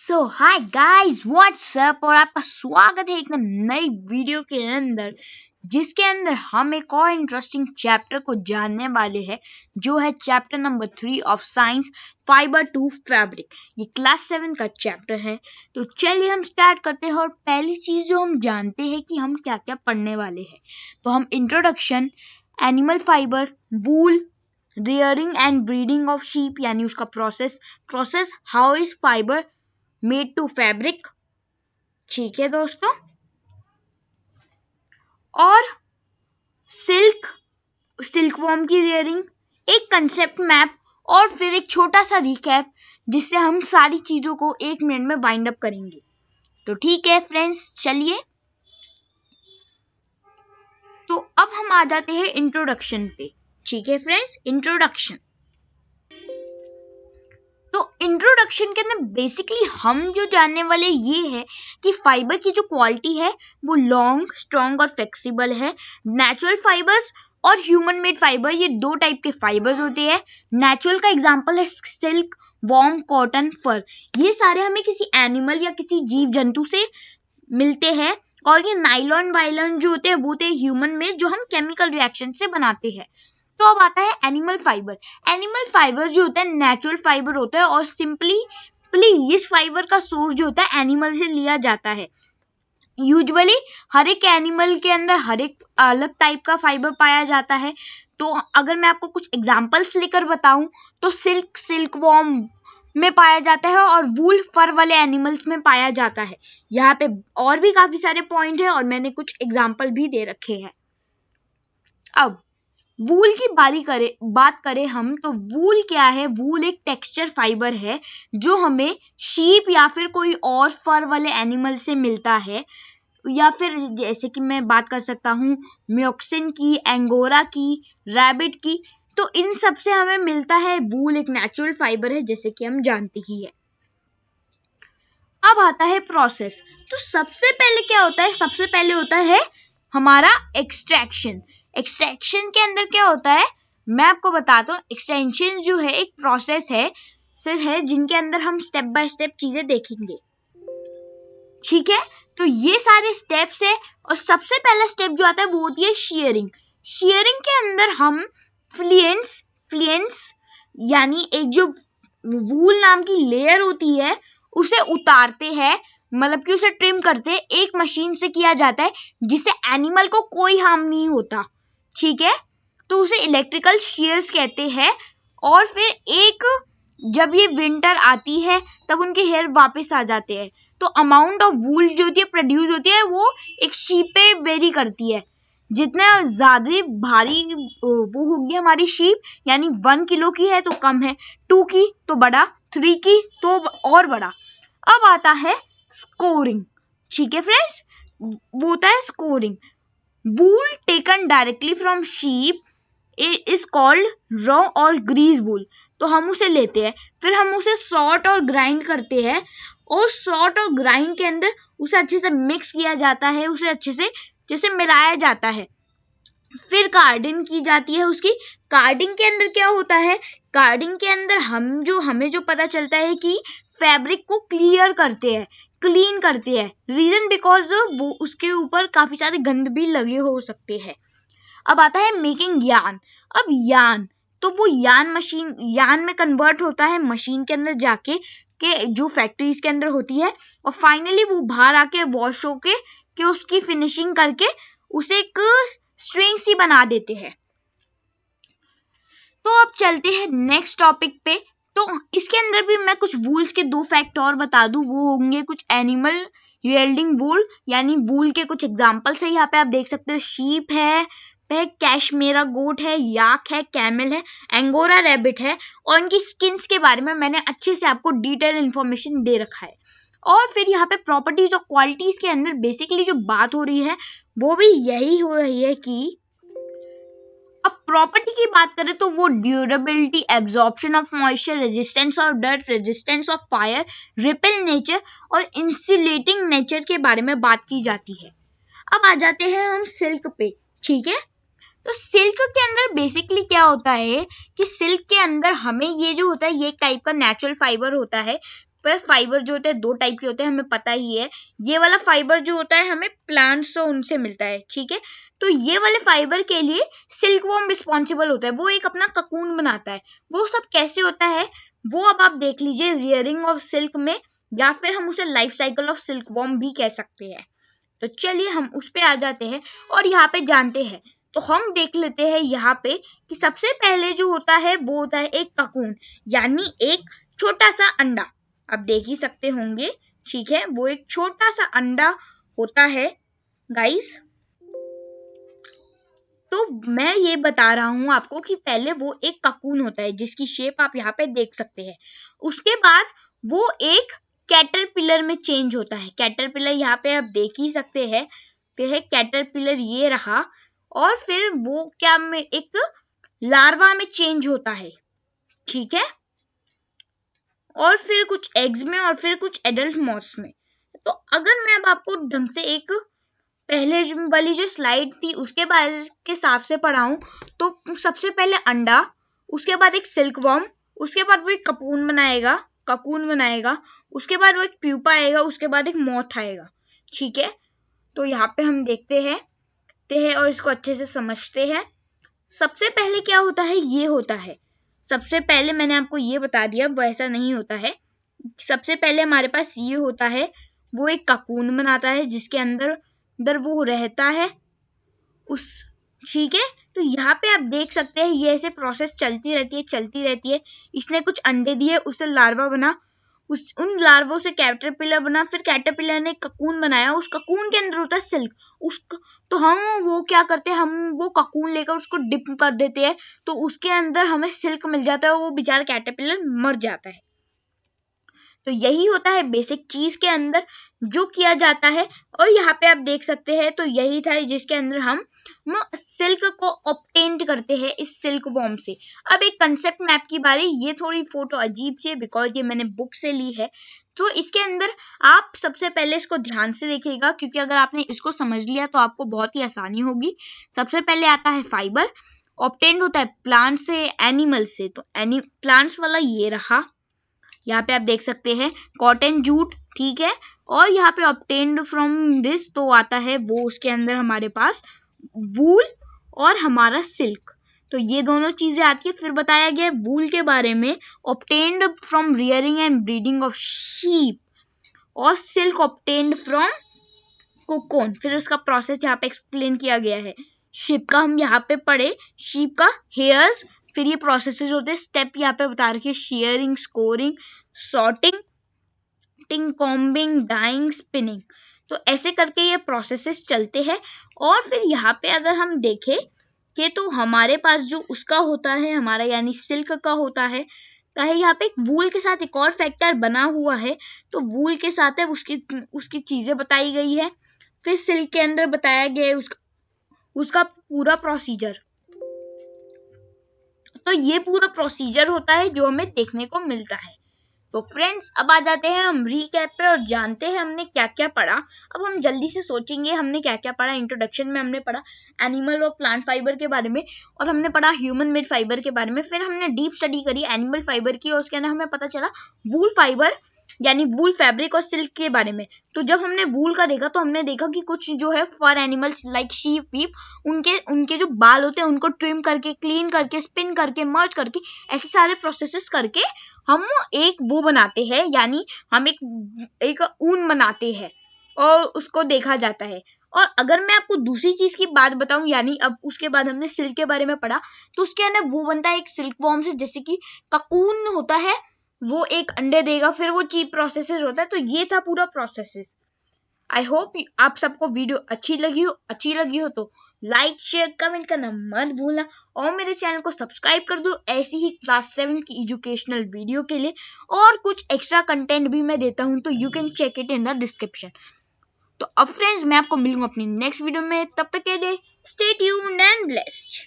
सो hi guys what's up और आपका स्वागत है एक नई वीडियो के अंदर जिसके अंदर हम एक और इंटरेस्टिंग चैप्टर को जानने वाले हैं जो है chapter number 3 of science fibre to fabric. ये क्लास 7 का चैप्टर है। तो चलिए हम स्टार्ट करते हैं और पहली चीज जो हम जानते हैं कि हम क्या क्या पढ़ने वाले हैं। तो हम introduction, animal fibre, wool, rearing and breeding of sheep यानी उसका process how is fibre made to fabric, ठीक है दोस्तों, और सिल्कवॉर्म की रियरिंग, एक कंसेप्ट मैप और फिर एक छोटा सा रिकैप जिससे हम सारी चीजों को 1 मिनट में वाइंड अप करेंगे। तो ठीक है फ्रेंड्स, चलिए तो अब हम आ जाते हैं इंट्रोडक्शन पे। ठीक है फ्रेंड्स, इंट्रोडक्शन। तो इंट्रोडक्शन के अंदर बेसिकली हम जो जानने वाले ये है कि फाइबर की जो क्वालिटी है वो लॉन्ग, स्ट्रॉन्ग और फ्लेक्सिबल है। नेचुरल फाइबर्स और ह्यूमन मेड फाइबर, ये 2 टाइप के फाइबर्स होते हैं। नेचुरल का एग्जांपल है सिल्क, वॉर्म, कॉटन, फर। ये सारे हमें किसी एनिमल या किसी जीव जंतु से मिलते हैं। और ये नाइलॉन वाइलॉन जो होते हैं वो होते हैं ह्यूमन मेड, जो हम केमिकल रिएक्शन से बनाते हैं। तो अब आता है एनिमल फाइबर। एनिमल फाइबर जो होता है नेचुरल फाइबर होता है और सिंपली इस फाइबर का सोर्स जो होता है एनिमल से लिया जाता है। यूजुअली हर एक एनिमल के अंदर हर एक अलग टाइप का फाइबर पाया जाता है। तो अगर मैं आपको कुछ एग्जांपल्स लेकर बताऊं तो सिल्कवॉर्म में पाया जाता है और वूल, फर वाले एनिमल्स में पाया जाता है। यहाँ पे और भी काफी सारे पॉइंट है और मैंने कुछ एग्जांपल भी दे रखे हैं। अब वूल की बात करें हम तो वूल क्या है? वूल एक टेक्सचर फाइबर है जो हमें शीप या फिर कोई और फर वाले एनिमल से मिलता है। या फिर जैसे कि मैं बात कर सकता हूँ म्योक्सिन की, एंगोरा की, रैबिट की। तो इन सब से हमें मिलता है। वूल एक नेचुरल फाइबर है जैसे कि हम जानते ही है। अब आता है प्रोसेस। तो सबसे पहले क्या होता है? सबसे पहले होता है हमारा एक्सट्रैक्शन। एक्सट्रैक्शन के अंदर क्या होता है मैं आपको बताता हूँ। एक्सटेंशन जो है एक प्रोसेस है जिनके अंदर हम स्टेप बाय स्टेप चीजें देखेंगे। ठीक है, तो ये सारे स्टेप्स है और सबसे पहला स्टेप जो आता है वो होती है शेयरिंग। शेयरिंग के अंदर हम फ्लिएंस यानी एक जो वूल नाम की लेयर होती है उसे उतारते हैं, मतलब कि उसे ट्रिम करते हैं। एक मशीन से किया जाता है जिससे एनिमल को कोई हार्म नहीं होता। ठीक है, तो उसे इलेक्ट्रिकल शेयर्स कहते हैं। और फिर जब ये विंटर आती है तब उनके हेयर वापस आ जाते हैं। तो अमाउंट ऑफ वूल जो होती है प्रोड्यूस होती है वो एक शीप पे वेरी करती है। जितना ज्यादा भारी वो होगी हमारी शीप, यानी 1 किलो की है तो कम है, 2 की तो बड़ा, 3 की तो और बड़ा। अब आता है स्कोरिंग। ठीक है फ्रेंड्स, वो होता है scoring. Wool taken directly from sheep is called raw और ग्रीस वूल। तो हम उसे लेते हैं, फिर हम उसे सॉर्ट और ग्राइंड करते हैं और सॉर्ट और ग्राइंड के अंदर उसे अच्छे से मिक्स किया जाता है, उसे अच्छे से जैसे मिलाया जाता है। फिर कार्डिंग की जाती है उसकी। कार्डिंग के अंदर क्या होता है? कार्डिंग के अंदर हमें जो पता चलता है कि फैब्रिक को क्लियर करते हैं, क्लीन करते हैं। रीजन बिकॉज वो उसके ऊपर काफी सारे गंद भी लगे हो सकते हैं। अब आता है मेकिंग यार्न। अब यार्न तो वो यार्न में कन्वर्ट होता है मशीन के अंदर जाके, के जो फैक्ट्रीज के अंदर होती है, और फाइनली वो बाहर आके वॉश होके के उसकी फिनिशिंग करके उसे एक स्ट्रिंग सी बना देते हैं। तो अब चलते हैं नेक्स्ट टॉपिक पे। तो इसके अंदर भी मैं कुछ वूल्स के 2 फैक्ट और बता दूं। वो होंगे कुछ एनिमल यील्डिंग वूल, यानी वूल के कुछ एग्जांपल्स है। यहाँ पे आप देख सकते हो शीप है, कैशमेरा गोट है, याक है, कैमल है, एंगोरा रैबिट है। और इनकी स्किन्स के बारे में मैंने अच्छे से आपको डिटेल इंफॉर्मेशन दे रखा है। और फिर यहाँ पे प्रॉपर्टीज और क्वालिटीज के अंदर बेसिकली जो बात हो रही है वो भी यही हो रही है कि अब प्रॉपर्टी की बात करें तो वो durability, absorption of moisture, resistance of dust, resistance of fire, repel nature और इंसुलेटिंग नेचर के बारे में बात की जाती है। अब आ जाते हैं हम सिल्क पे। ठीक है, तो सिल्क के अंदर बेसिकली क्या होता है कि सिल्क के अंदर हमें ये जो होता है ये एक टाइप का नेचुरल फाइबर होता है। पर फाइबर जो होते हैं 2 टाइप के होते हैं, हमें पता ही है। ये वाला फाइबर जो होता है हमें प्लांट्स से उनसे मिलता है, ठीक है। तो ये वाले फाइबर के लिए सिल्कवॉर्म रिस्पॉन्सिबल होता है, वो एक अपना ककून बनाता है। वो सब कैसे होता है वो अब आप देख लीजिए रियरिंग ऑफ सिल्क में, या फिर हम उसे लाइफ साइकिल ऑफ सिल्कवॉर्म भी कह सकते हैं। तो चलिए हम उस पे आ जाते हैं और यहाँ पे जानते हैं। तो हम देख लेते हैं यहाँ पे कि सबसे पहले जो होता है वो होता है एक ककून, यानी एक छोटा सा अंडा। आप देख ही सकते होंगे, ठीक है, वो एक छोटा सा अंडा होता है गाइस। तो मैं ये बता रहा हूँ आपको कि पहले वो एक ककून होता है जिसकी शेप आप यहाँ पे देख सकते हैं। उसके बाद वो एक कैटरपिलर में चेंज होता है। कैटरपिलर यहाँ पे आप देख ही सकते हैं, कैटरपिलर ये रहा, और फिर वो क्या में एक लार्वा में चेंज होता है, ठीक है, और फिर कुछ एग्स में और फिर कुछ एडल्ट मॉथ्स में। तो अगर मैं अब आपको ढंग से एक पहले वाली जो स्लाइड थी उसके बारे के हिसाब से पढ़ाऊं, तो सबसे पहले अंडा, उसके बाद एक सिल्कवॉर्म, उसके बाद वो एक ककून बनाएगा, उसके बाद वो एक प्यूपा आएगा, उसके बाद एक मॉथ आएगा, ठीक है। तो यहाँ पे हम देखते हैं और इसको अच्छे से समझते हैं। सबसे पहले क्या होता है, ये होता है, सबसे पहले मैंने आपको ये बता दिया, वैसा नहीं होता है। सबसे पहले हमारे पास ये होता है, वो एक ककून बनाता है जिसके अंदर वो रहता है उस, ठीक है। तो यहाँ पे आप देख सकते हैं ये ऐसे प्रोसेस चलती रहती है। इसने कुछ अंडे दिए, उससे लार्वा बना, उन लार्वों से कैटरपिलर बना, फिर कैटरपिलर ने ककून बनाया, उस ककून के अंदर होता है सिल्क। तो हम वो क्या करते हैं, हम वो ककून लेकर उसको डिप कर देते हैं, तो उसके अंदर हमें सिल्क मिल जाता है, वो बेचारा कैटरपिलर मर जाता है। तो यही होता है बेसिक चीज के अंदर जो किया जाता है। और यहाँ पे आप देख सकते हैं, तो यही था जिसके अंदर हम सिल्क को ऑब्टेन करते हैं इस सिल्क वॉर्म से। अब एक कंसेप्ट मैप की बारी, ये थोड़ी फोटो अजीब सी है बिकॉज ये मैंने बुक से ली है। तो इसके अंदर आप सबसे पहले इसको ध्यान से देखिएगा, क्योंकि अगर आपने इसको समझ लिया तो आपको बहुत ही आसानी होगी। सबसे पहले आता है फाइबर, ऑब्टेन होता है प्लांट से, एनिमल से। तो प्लांट्स वाला ये रहा, यहाँ पे आप देख सकते हैं कॉटन जूट, ठीक है। और यहाँ पे ऑब्टेन्ड फ्रॉम दिस तो आता है वो, उसके अंदर हमारे पास वूल और हमारा सिल्क, तो ये दोनों चीजें आती है। फिर बताया गया वूल के बारे में, obtained from rearing and breeding of sheep, और सिल्क ऑब्टेन्ड फ्रॉम कोकोन। फिर उसका प्रोसेस यहाँ पे एक्सप्लेन किया गया है। शीप का हम यहाँ पे पढ़े, शीप का हेयर्स, फिर ये प्रोसेसेस होते हैं, स्टेप यहाँ पे बता रखी है, shearing, scouring, sorting, combing, dyeing, spinning. तो ऐसे करके ये प्रोसेसेस चलते हैं। और फिर यहाँ पे अगर हम देखें कि तो हमारे पास जो उसका होता है हमारा, यानी सिल्क का होता है, यहाँ पे एक वूल के साथ एक और फैक्टर बना हुआ है। तो वूल के साथ है उसकी चीजें बताई गई है। फिर सिल्क के अंदर बताया गया है उसका पूरा प्रोसीजर। तो ये पूरा प्रोसीजर होता है जो हमें देखने को मिलता है। तो फ्रेंड्स अब आ जाते हैं हम रीकैप पे और जानते हैं हमने क्या क्या पढ़ा। अब हम जल्दी से सोचेंगे हमने क्या क्या पढ़ा। इंट्रोडक्शन में हमने पढ़ा एनिमल और प्लांट फाइबर के बारे में, और हमने पढ़ा ह्यूमन मेड फाइबर के बारे में। फिर हमने डीप स्टडी करी एनिमल फाइबर की, और उसके अंदर हमें पता चला वूल फाइबर यानी वूल फैब्रिक और सिल्क के बारे में। तो जब हमने वूल का देखा तो हमने देखा कि कुछ जो है फर एनिमल्स लाइक शीप वीप, उनके जो बाल होते हैं उनको ट्रिम करके, क्लीन करके, स्पिन करके, मर्ज करके, ऐसे सारे प्रोसेसेस करके हम एक वो बनाते हैं, यानी हम एक ऊन बनाते हैं और उसको देखा जाता है। और अगर मैं आपको दूसरी चीज की बात बताऊं, यानी अब उसके बाद हमने सिल्क के बारे में पढ़ा, तो उसके अंदर वो बनता है एक सिल्क वॉर्म से, जैसे कि ककून होता है, वो एक अंडे देगा, फिर वो चीप प्रोसेसेस होता है। तो ये था पूरा प्रोसेसेस। आई होप आप सबको वीडियो अच्छी लगी हो तो लाइक शेयर कमेंट करना मत भूलना, और मेरे चैनल को सब्सक्राइब कर दो ऐसी ही क्लास 7 की एजुकेशनल वीडियो के लिए। और कुछ एक्स्ट्रा कंटेंट भी मैं देता हूं, तो you can check it in the description. तो अब फ्रेंड्स मैं आपको मिलूंगा अपनी नेक्स्ट वीडियो में, तब तक के लिए स्टे ट्यून्ड एंड ब्लेस्ड।